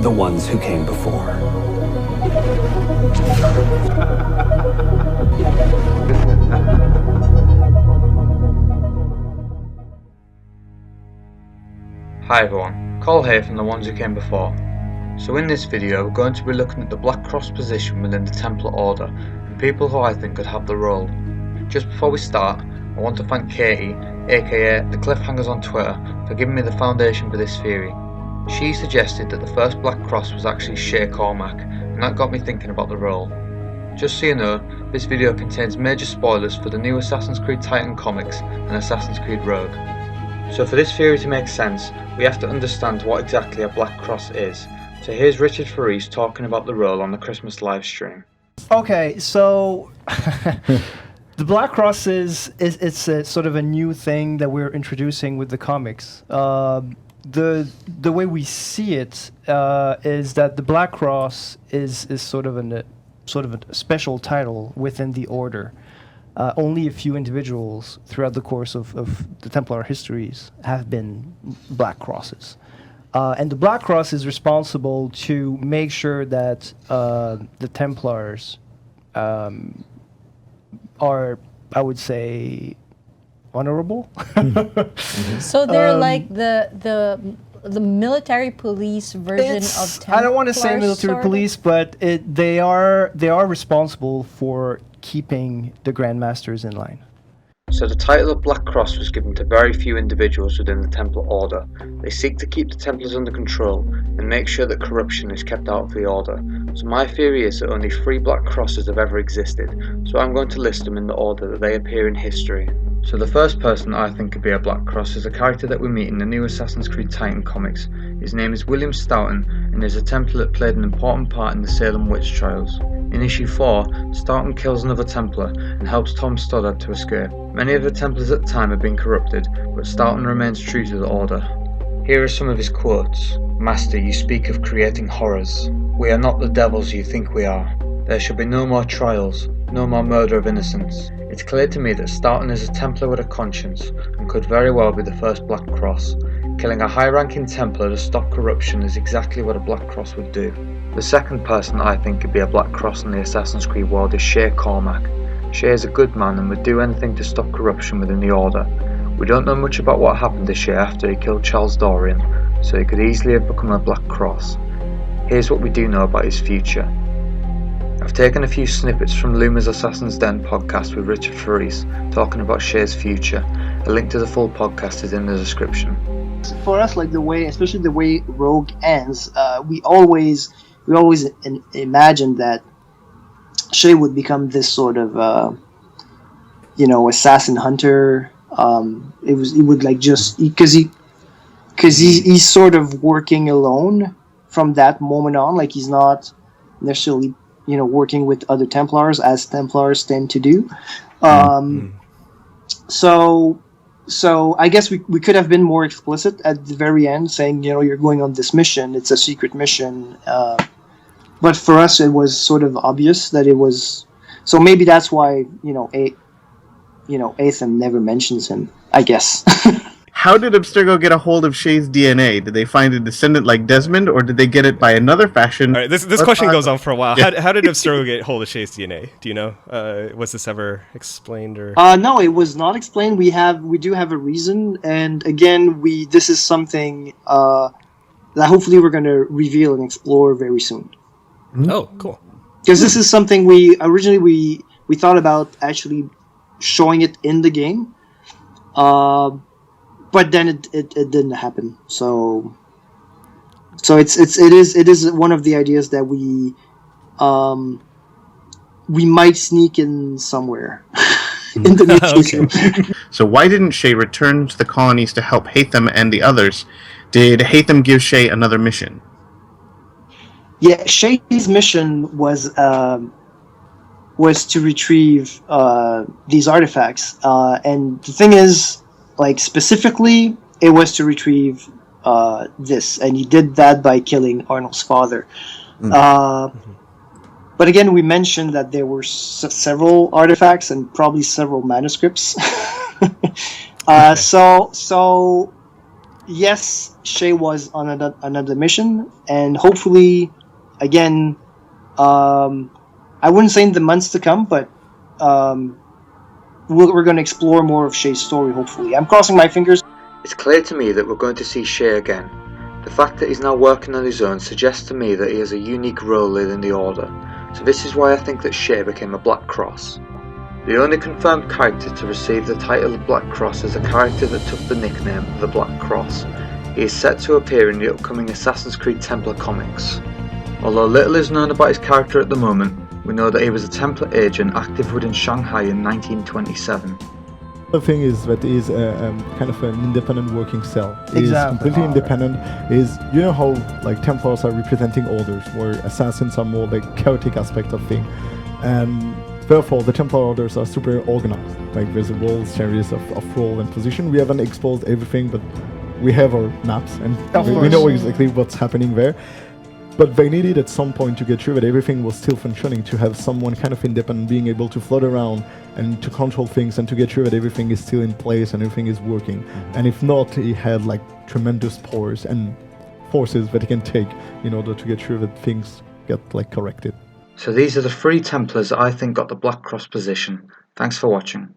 the ones who came before. Hi everyone, Cole here from the ones who came before. So in this video we're going to be looking at the Black Cross position within the Templar Order and people who I think could have the role. Just before we start, I want to thank Katie, aka the Cliffhangers on Twitter, for giving me the foundation for this theory. She suggested that the first Black Cross was actually Shay and that got me thinking about the role. Just so you know, this video contains major spoilers for the new Assassin's Creed Titan comics and Assassin's Creed Rogue. So for this theory to make sense, we have to understand what exactly a Black Cross is. So here's Richard Faris talking about the role on the Christmas live stream. Okay, so the Black Cross it's a sort of a new thing that we're introducing with the comics. The way we see it is that the Black Cross is sort of a special title within the Order. Only a few individuals throughout the course of the Templar histories have been Black Crosses. And the Black Cross is responsible to make sure that the Templars are, I would say, honorable. So they're like the military police version of Templars. I don't want to say military police, but they are responsible for keeping the Grandmasters in line. So the title of Black Cross was given to very few individuals within the Templar Order. They seek to keep the Templars under control and make sure that corruption is kept out of the Order. So my theory is that only 3 Black Crosses have ever existed, so I'm going to list them in the order that they appear in history. So the first person I think could be a Black Cross is a character that we meet in the new Assassin's Creed Titan comics. His name is William Stoughton and is a Templar that played an important part in the Salem witch trials. In issue 4, Stoughton kills another Templar and helps Tom Stoddard to escape. Many of the Templars at the time have been corrupted, but Stoughton remains true to the Order. Here are some of his quotes. "Master, you speak of creating horrors. We are not the devils you think we are. There shall be no more trials, no more murder of innocents." It's clear to me that Stoughton is a Templar with a conscience and could very well be the first Black Cross. Killing a high-ranking Templar to stop corruption is exactly what a Black Cross would do. The second person I think could be a Black Cross in the Assassin's Creed world is Shay Cormac. Shay is a good man and would do anything to stop corruption within the Order. We don't know much about what happened to Shay after he killed Charles Dorian, so he could easily have become a Black Cross. Here's what we do know about his future. I've taken a few snippets from Luma's Assassin's Den podcast with Richard Faris talking about Shay's future. A link to the full podcast is in the description. For us, like especially the way Rogue ends, we always imagined that Shay would become this sort of assassin hunter. He's sort of working alone from that moment on. Like he's not necessarily working with other Templars as Templars tend to do. So I guess we could have been more explicit at the very end, saying you're going on this mission. It's a secret mission. But for us, it was sort of obvious that it was. So maybe that's why Atham never mentions him, I guess. How did Abstergo get a hold of Shay's DNA? Did they find a descendant like Desmond, or did they get it by another fashion? All right, this question goes on for a while. Yeah. How did Abstergo get hold of Shay's DNA? Do you know? Was this ever explained or? No, it was not explained. We do have a reason, and again, this is something that hopefully we're going to reveal and explore very soon. Oh, cool. Because this is something we originally thought about actually showing it in the game. But then it didn't happen. So it is one of the ideas that we might sneak in somewhere in the near future. So why didn't Shay return to the colonies to help Hatham and the others? Did Hatham give Shay another mission? Yeah, Shay's mission was to retrieve these artifacts, and the thing is, like specifically, it was to retrieve this, and he did that by killing Arnold's father. But again, we mentioned that there were several artifacts and probably several manuscripts. So yes, Shay was on another mission, and hopefully, again, I wouldn't say in the months to come, but we're going to explore more of Shay's story, hopefully. I'm crossing my fingers. It's clear to me that we're going to see Shay again. The fact that he's now working on his own suggests to me that he has a unique role within the Order, so this is why I think that Shay became a Black Cross. The only confirmed character to receive the title of Black Cross is a character that took the nickname the Black Cross. He is set to appear in the upcoming Assassin's Creed Templar comics. Although little is known about his character at the moment, we know that he was a Templar agent active within Shanghai in 1927. The thing is that he's kind of an independent working cell. He's Exactly. completely independent. Is you know how like Templars are representing orders, where assassins are more like chaotic aspect of thing, and therefore the Templar orders are super organized. Like there's a whole series of role and position. We haven't exposed everything, but we have our maps and Of we course. know exactly what's happening there. But they needed at some point to get sure that everything was still functioning, to have someone kind of independent being able to float around and to control things and to get sure that everything is still in place and everything is working. And if not, he had like tremendous powers and forces that he can take in order to get sure that things get like corrected. So these are the 3 Templars I think got the Black Cross position. Thanks for watching.